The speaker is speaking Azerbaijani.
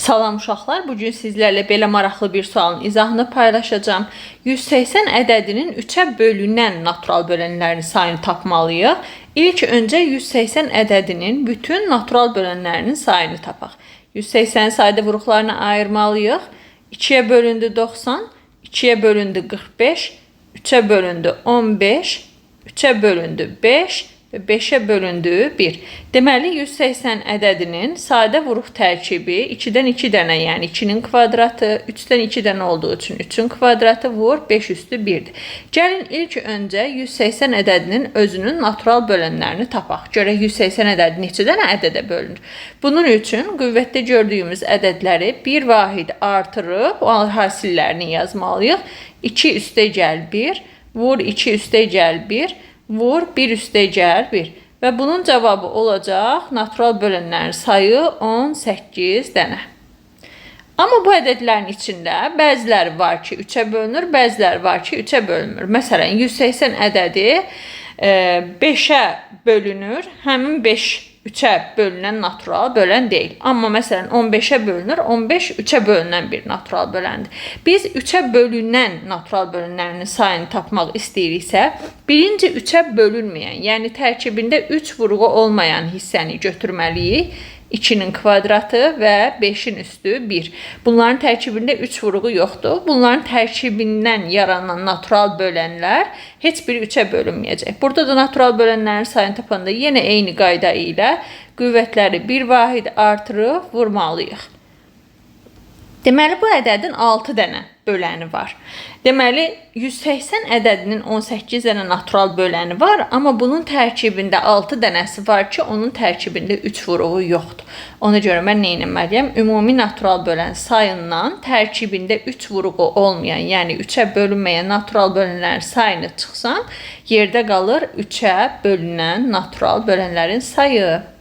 Salam uşaqlar, bugün sizlərlə belə maraqlı bir sualın izahını paylaşacağım. 180 ədədinin 3-ə bölünən natural bölənlərin sayını tapmalıyıq. İlk öncə 180 ədədinin bütün natural bölənlərinin sayını tapaq. 180 sayda vuruqlarına ayırmalıyıq. 2-yə bölündü 90, 2-yə bölündü 45, 3-ə bölündü 15, 3-ə bölündü 5 və 5-ə bölündü 1. Deməli, 180 ədədinin sadə vuruq tərkibi 2-dən 2 dənə, yəni 2-nin kvadratı, 3-dən 2 dənə olduğu üçün 3-ün kvadratı vur, 5 üstü 1-dir. Gəlin ilk öncə 180 ədədinin özünün natural bölənlərini tapaq. Görək 180 ədədi neçə dənə ədədə bölünür. Bunun üçün qüvvətdə gördüyümüz ədədləri bir vahid artırıb o hasillərini yazmalıyıq. 2 üstə gəl 1, vur 2 üstə gəl 1, vur 1 üstə gəl 1 və bunun cavabı olacaq natural bölənlərin sayı 18 dənə. Amma bu ədədlərin içində bəziləri var ki 3-ə bölünür, bəziləri var ki 3-ə bölünmür. Məsələn, 180 ədədi 5-ə bölünür, həmin 5 3-ə bölünən natural bölən deyil. Amma məsələn 15-ə bölünür, 15 3-ə bölünən bir natural böləndir. Biz 3-ə bölünən natural bölənlərinin sayını tapmaq istəyiriksə, birinci 3-ə bölünməyən, yəni tərkibində 3 vuruğu olmayan hissəni götürməliyik. 2-nin kvadratı və 5-in üstü 1. Bunların tərkibində 3 vuruğu yoxdur. Bunların tərkibindən yaranan natural bölənlər heç biri 3-ə bölünməyəcək. Burada da natural bölənlərin sayını tapanda yenə eyni qayda ilə qüvvətləri bir vahid artırıb vurmalıyıq. Deməli, bu ədədin 6 dənə böləni var. Deməli, 180 ədədinin 18 dənə natural böləni var, amma bunun tərkibində 6 dənəsi var ki, onun tərkibində 3 vuruğu yoxdur. Ona görə mən nə etməliyəm? Ümumi natural bölən sayından tərkibində 3 vuruğu olmayan, yəni 3-ə bölünməyən natural bölənlərin sayını çıxsam, yerdə qalır 3-ə bölünən natural bölənlərin sayı.